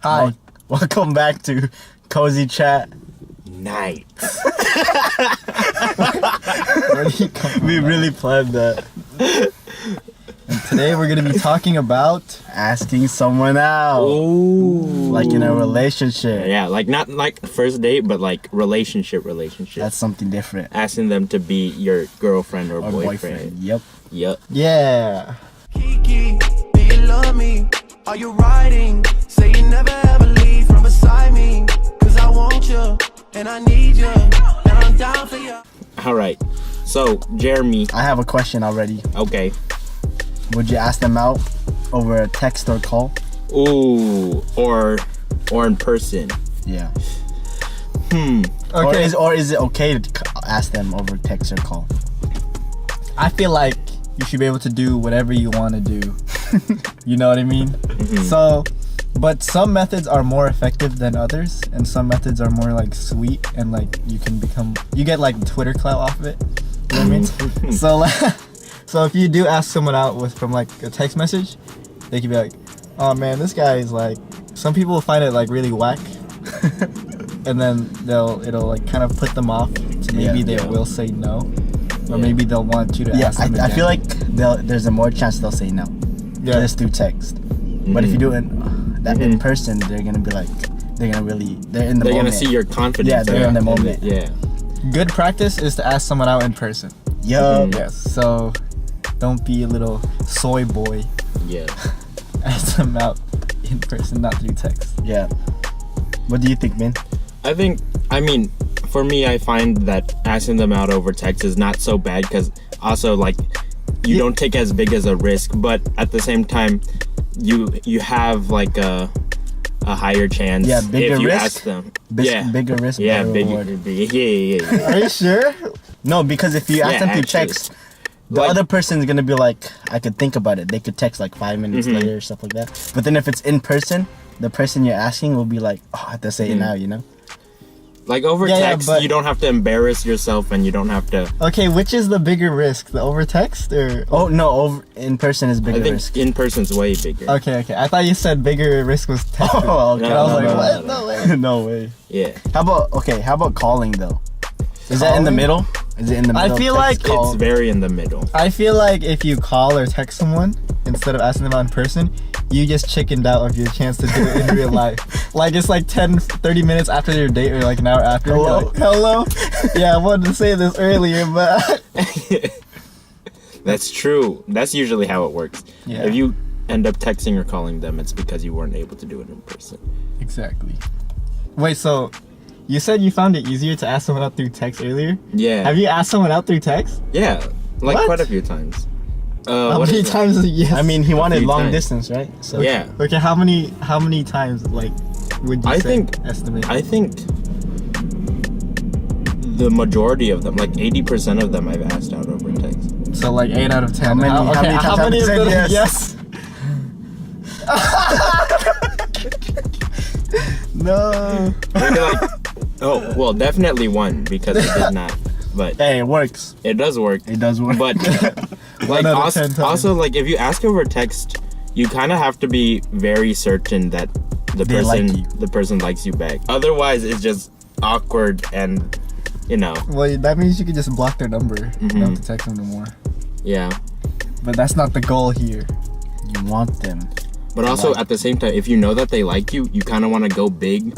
Hi. Welcome back to Cozy Chat. Night. Where did he come from? We really planned that. And today we're gonna be talking about Asking someone out. Ooh. Like in a relationship. Yeah, like not like first date, but like relationship. That's something different. Asking them to be your girlfriend or Or boyfriend. Yep. Yup. yeah. Kiki, do you love me? Are you riding? Say you never ever leave from beside me. Cause I want you, and I need you, and I'm down for you. All right. So Jeremy. I have a question already. Okay. Would you ask them out over a text or call? Ooh. Or in person. Yeah. Okay. Or is it okay to ask them over text or call? I feel like you should be able to do whatever you want to do. You know what I mean? So, but some methods are more effective than others, and some methods are more like sweet and like you get like Twitter clout off of it. You know what I mean? So, so if you do ask someone out from like a text message, they could be like, "Oh man, this guy is like." Some people will find it like really whack, and then it'll like kind of put them off. So maybe they will say no, or maybe they'll want you to ask them I again. feel like there's a more chance they'll say no. Yeah. Just through text. But if you do it in person, they're gonna be like, they're in the They're moment. gonna see your confidence. Yeah, they're in the moment. Yeah. Good practice is to ask someone out in person. Yup. Yes, so don't be a little soy boy. Yeah. Ask them out in person, not through text. Yeah. What do you think, man? I mean, for me, I find that asking them out over text is not so bad because also like you don't take as big as a risk, but at the same time, you have like a higher chance. Yeah, bigger if you risk? ask them. Bigger risk, Yeah, better bigger. reward. Yeah. Are you sure? No, because if you ask Yeah, them through actually. text, the Like- other person's gonna be like, I could think about it. They could text like 5 minutes later or stuff like that. But then if it's in person, the person you're asking will be like, oh, I have to say it now, you know? Like over Yeah, text, but- you don't have to embarrass yourself, and you don't have to. Okay, which is the bigger risk, the over text or? Oh no, over in person is bigger I think risk. in person's way bigger. Okay. I thought you said bigger risk was text. Oh, okay. And I was No, like, no, what? no, No way. No way. Yeah. How about calling though? Is that in the Calling? middle? Is it in the I middle? feel Text, like call? It's very in the middle. I feel like if you call or text someone instead of asking them out in person, you just chickened out of your chance to do it in real life. Like it's like 10-30 minutes after your date or like an hour after. You're Hello? like, hello? Yeah, I wanted to say this earlier, but That's true. That's usually how it works. Yeah. If you end up texting or calling them, it's because you weren't able to do it in person. Exactly. Wait, so you said you found it easier to ask someone out through text earlier? Yeah. Have you asked someone out through text? Yeah. Like What? quite a few times. How what many is it? times is it yes? I mean, he wanted few long times. distance, right? So Yeah. Okay, how many times like would you I say think- estimate? I think the majority of them, like 80% of them, I've asked out over text. So like 8 out of 10. How many- how many times how have many you is said the yes? No. Maybe like, oh, well, definitely one because it did not. But Hey, it works. it does work. It does work. But like out of also, 10 times. also like if you ask over text, you kind of have to be very certain that They like you. the person likes you back. Otherwise, it's just awkward and Well, that means you can just block their number. You don't have to text them no more. yeah. But that's not the goal here. you want them. But also at the same time, if you know that they like you, you kind of want to go big,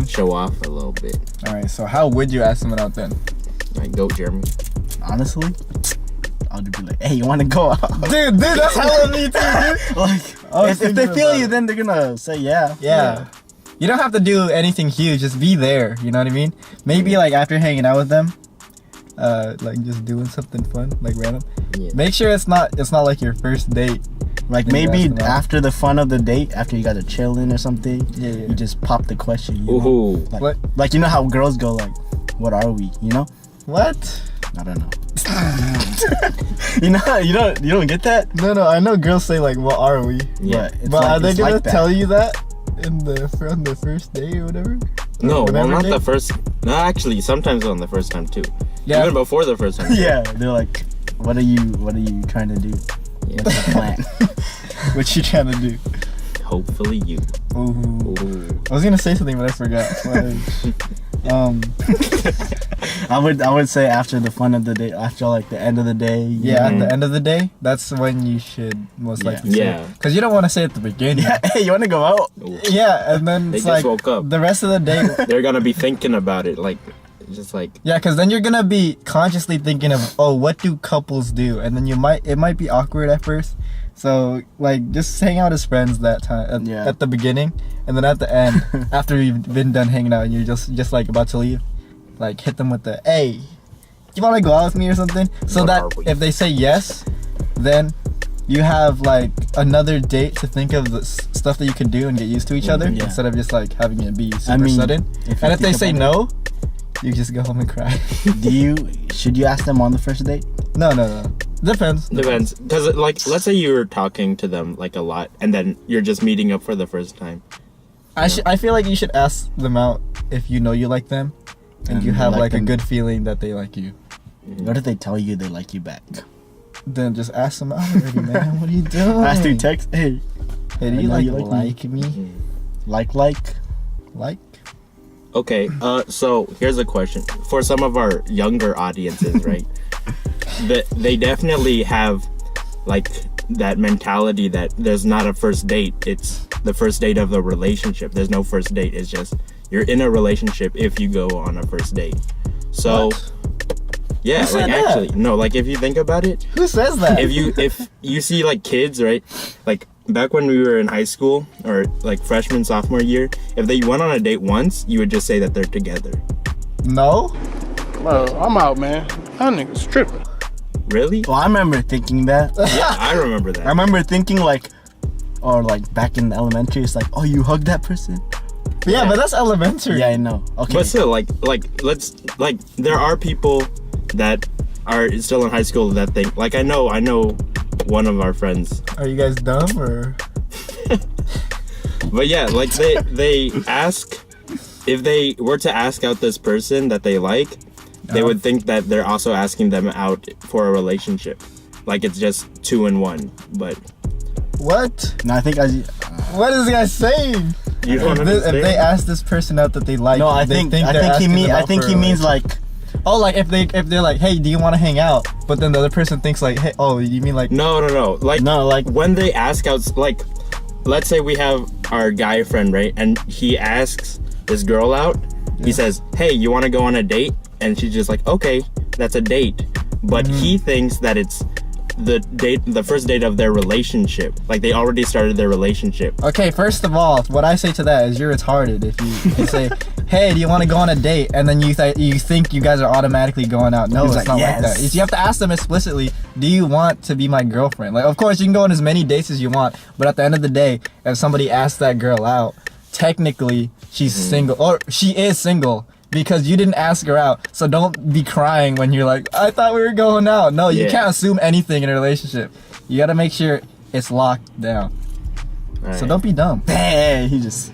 show off a little bit. All right. So how would you ask someone out then? Like go, Jeremy. Honestly, I'll just be like, hey, you want to go out? Dude, that's hella me too, dude. Like, I was if they thinking feel about you, it. then they're gonna say yeah. Yeah. You don't have to do anything huge. Just be there. You know what I mean? Maybe like after hanging out with them, like just doing something fun, like random. Yeah. Make sure it's not like your first date. Like Then you maybe ask them out. after the fun of the date, after you guys are chilling or something, Yeah. you just pop the question. You know? Ooh. Like, What? like you know how girls go like, what are we? You know? What? I don't know. you don't get that? No. I know girls say like, "What are we?" Yeah. But, it's But like, are they it's gonna like that. tell you that on the first day or whatever? No, well, Whatever not day? the first. No, actually, sometimes on the first time too. Yeah. Even before the first time. Yeah, they're like, what are you trying to do? Yeah. What's the plan? What you trying to do? Hopefully you. Ooh. Ooh. I was gonna say something, but I forgot. I would say after the fun of the day, after like the end of the day. Yeah, at the end of the day, that's when you should most likely say Yeah. it. Because you don't want to say it at the beginning. Yeah, hey, you want to go out? Yeah, and then They it's just like woke up. the rest of the day. They're gonna be thinking about it, like, just like, Yeah, because then you're gonna be consciously thinking of, oh, what do couples do? And then it might be awkward at first. So like, just hang out as friends that time at the beginning, and then at the end, after you've been done hanging out, and you're just like about to leave, like hit them with the, hey, you want to go out with me or something? So What are that we? if they say yes, then you have like another date to think of the stuff that you can do and get used to each other Yeah. instead of just like having it be super sudden. if And you if they think say about no, you just go home and cry. should you ask them on the first date? No. Depends. depends. Because, like, let's say you were talking to them, like, a lot, and then you're just meeting up for the first time. I feel like you should ask them out if you know you like them and And you you have like like a them. good feeling that they like you. What if they tell you they like you back? Then just ask them out already, man. What are you doing? Ask through text. Hey, Hey, do I you know like, you like me. me? like. Like? Okay, so here's a question. For some of our younger audiences, right? They definitely have, like, that mentality that there's not a first date. It's the first date of a relationship. There's no first date. It's just you're in a relationship if you go on a first date. So, What? yeah, Who said like, that? actually, no, like, if you think about it, Who says that? if you see, like, kids, right, like, back when we were in high school or like freshman, sophomore year, if they went on a date once, you would just say that they're together. No? Well, I'm out, man. That nigga's tripping. Really? Well, I remember thinking that. Yeah, I remember that. I remember thinking like, or like back in elementary, it's like, oh, you hugged that person? Yeah, but that's elementary. Yeah, I know. Okay. But still, like there are people that are still in high school that think, like, I know one of our friends, Are you guys dumb or? but yeah, like they ask, if they were to ask out this person that they like, they would think that they're also asking them out for a relationship, like it's just 2 in 1. But What? No, I think What is this guy saying? you don't If understand. they ask this person out that they like, no, I they think they're he asking mean them I out think for he a means like, Oh, like if they're like, hey, do you want to hang out? But then the other person thinks like, hey, oh, you mean like? no, like, no, like when they ask out, like, let's say we have our guy friend, right, and he asks this girl out. He says, hey, you want to go on a date? And she's just like, okay, that's a date. But he thinks that it's the first date of their relationship, like they already started their relationship. Okay, first of all, what I say to that is you're retarded if you say, hey, do you want to go on a date? And then you think you guys are automatically going out. No, He's it's like, not like that. yes. You have to ask them explicitly, do you want to be my girlfriend? Like, of course, you can go on as many dates as you want, but at the end of the day, if somebody asks that girl out, technically, she's single, or she is single. Because you didn't ask her out, so don't be crying when you're like, I thought we were going out. No, you Yeah. can't assume anything in a relationship. You gotta make sure it's locked down. So Alright. don't be dumb. hey, he just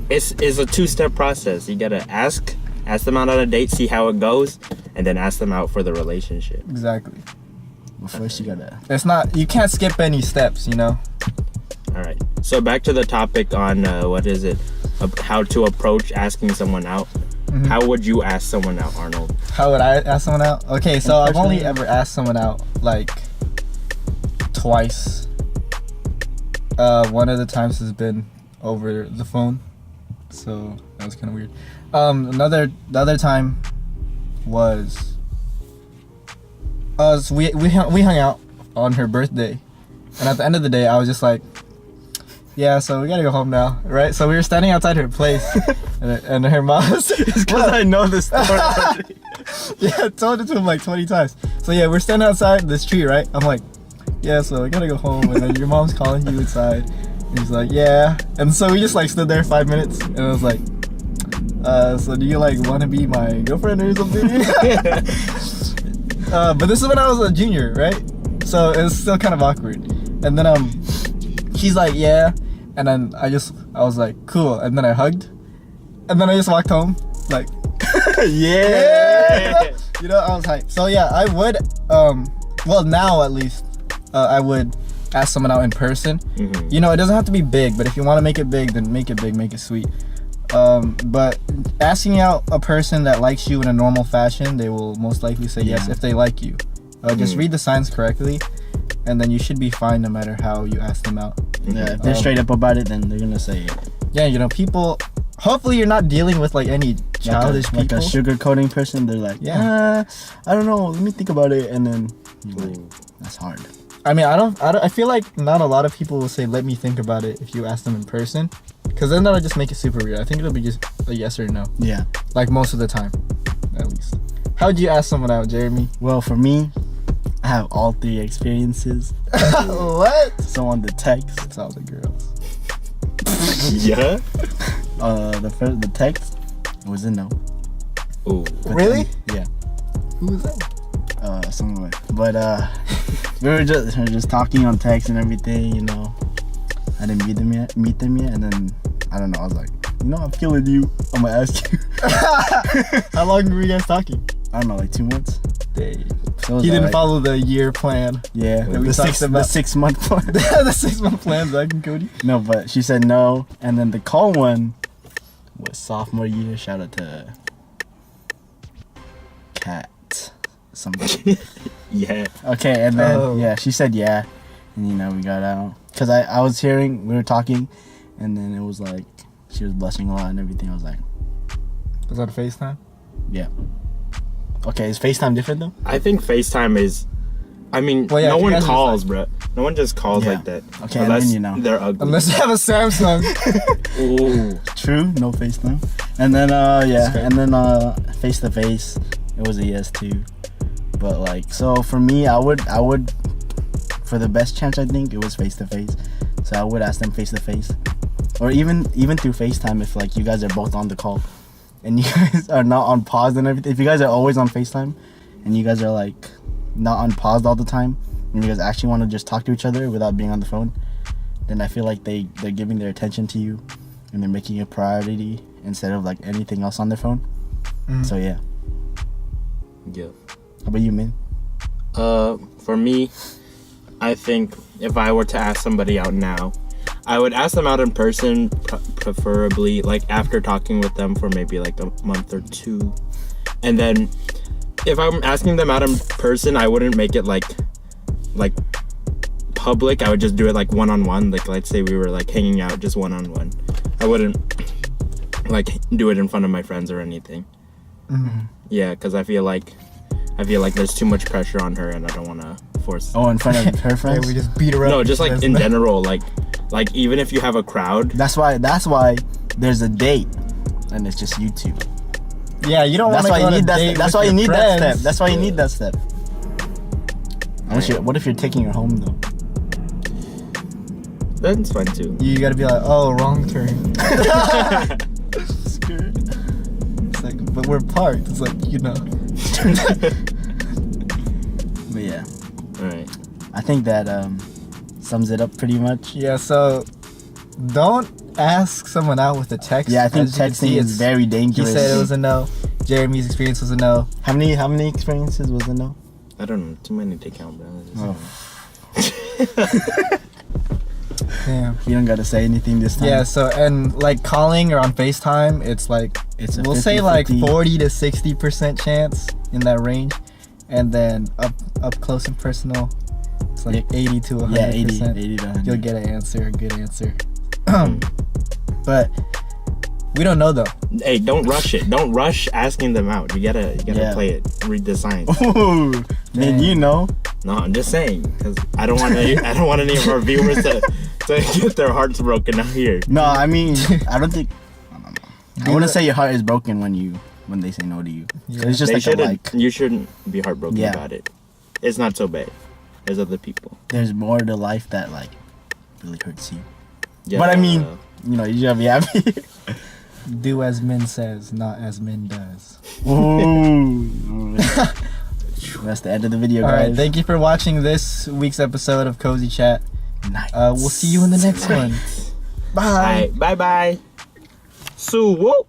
It's a 2-step process. You gotta ask them out on a date, see how it goes, and then ask them out for the relationship. Exactly. But first you gotta. It's not, you can't skip any steps, you know? All right. So back to the topic on what is it? How to approach asking someone out. How would you ask someone out, Arnold? How would I ask someone out? Okay, so I've only Personally- ever asked someone out like twice. One of the times has been over the phone, so that was kind of weird. The other time was so we hung out on her birthday, and at the end of the day, I was just like, yeah, so we gotta go home now, right? So we were standing outside her place, and her mom was Because I know this story. yeah, I told it to him like 20 times. So yeah, we're standing outside this tree, right? I'm like, yeah, so I gotta go home, and then your mom's calling you inside. And he's like, yeah. And so we just like stood there 5 minutes, and I was like, so do you like want to be my girlfriend or something? But this is when I was a junior, right? So it was still kind of awkward. And then she's like, yeah. And then I was like, cool. And then I hugged. And then I just walked home, like, yeah. you know, I was hyped. So yeah, I would, well now at least, I would ask someone out in person, you know, it doesn't have to be big, but if you want to make it big, then make it big, make it sweet. But asking out a person that likes you in a normal fashion, they will most likely say yes if they like you. Just read the signs correctly, and then you should be fine no matter how you ask them out. Yeah, if they're straight up about it, then they're gonna say it. Yeah, you know, people. Hopefully, you're not dealing with like any childish like people. a sugarcoating person. They're like, I don't know. Let me think about it, and then you're like, that's hard. I mean, I feel like not a lot of people will say, "Let me think about it" if you ask them in person, because then that'll just make it super weird. I think it'll be just a yes or no. Yeah. Like most of the time, at least. How would you ask someone out, Jeremy? Well, for me, I have all 3 experiences. What? So on the text, It's all the girls. Yeah. the text was a no. Ooh. But Really? then- yeah. Who was that? Someone. But we were just talking on text and everything, you know. I didn't meet them yet, and then I don't know. I was like, you know, I'm feeling you. I'm gonna ask you. How long were you guys talking? I don't know, like 2 months. Dang. So it was He didn't alright. follow the year plan. Yeah, that we the talked about. 6 month plan. The 6-month plan, Zach and Cody. No, but she said no, and then the call one was sophomore year. Shout out to Cat, somebody. Yeah. Okay, and then Oh. yeah, she said yeah, and you know we got out because I was hearing we were talking, and then it was like she was blushing a lot and everything. I was like, Was that a FaceTime? yeah. Okay, is FaceTime different though? I think FaceTime is. I mean, Well, yeah, no if you one guys are calls, bro. No one just calls Yeah. like that. Okay, and unless then, you know. they're ugly. Unless you have a Samsung. Ooh. True, no FaceTime. And then yeah, fair. and then face to face, it was a yes too. But like, so for me, I would for the best chance, I think it was face to face. So I would ask them face to face, or even through FaceTime if like you guys are both on the call, and you guys are not on pause and everything. If you guys are always on FaceTime, and you guys are like not on pause all the time, and you guys actually want to just talk to each other without being on the phone, then I feel like they're giving their attention to you, and they're making it a priority instead of like anything else on their phone. Mhm. So yeah. Yeah. How about you, man? For me, I think if I were to ask somebody out now, I would ask them out in person, preferably like after talking with them for maybe like a month or 2. And then if I'm asking them out in person, I wouldn't make it like public. I would just do it like one-on-one. Like let's say we were like hanging out just one-on-one. I wouldn't like do it in front of my friends or anything. Yeah, because I feel like there's too much pressure on her, and I don't want to force. Oh, in front of her Yeah, friends? we just beat her up. No, just like in general, like even if you have a crowd. That's why there's a date, and it's just you two. Yeah, you don't want That's to why go you on a need that. date That's with why you your need that step. friends. That's why you need that step. What if you're taking her home though? That's fine too. You gotta be like, oh, wrong turn. It's like, but we're parked. It's like, you know. But yeah, All right. I think that sums it up pretty much. Yeah, so don't ask someone out with a text. Yeah, I think As you can texting see, is very He dangerous. said it was a no. Jeremy's experience was a no. How many experiences was it no? I don't know. Too many to count, bro. Damn. You don't gotta say anything this time. Yeah, so, and like calling or on FaceTime, it's like, It's a we'll say like 50-50. 40 to 60% chance in that range. And then up close and personal, it's like 80 to 100%. Yeah, 80 to 100. You'll get an answer, a good answer. But we don't know though. Hey, don't rush it. Don't rush asking them out. You gotta Yeah. play it. Read the signs. Ooh, man, you know. No, I'm just saying because I don't want any of our viewers to get their hearts broken out here. No, I mean, I don't know. I wouldn't say your heart is broken when they say no to you. 'Cause Yeah. It's just They like a shouldn't. like. You shouldn't be heartbroken Yeah. about it. It's not so bad. There's other people. There's more to life that like really hurts you. Yeah. But I mean, you know, you gotta be happy. Do as men says, not as men does. Ooh. That's the end of the video, All guys. right, thank you for watching this week's episode of Cozy Chat. Nice. We'll see you in the next one. Bye. All right, bye bye. Sue, whoop.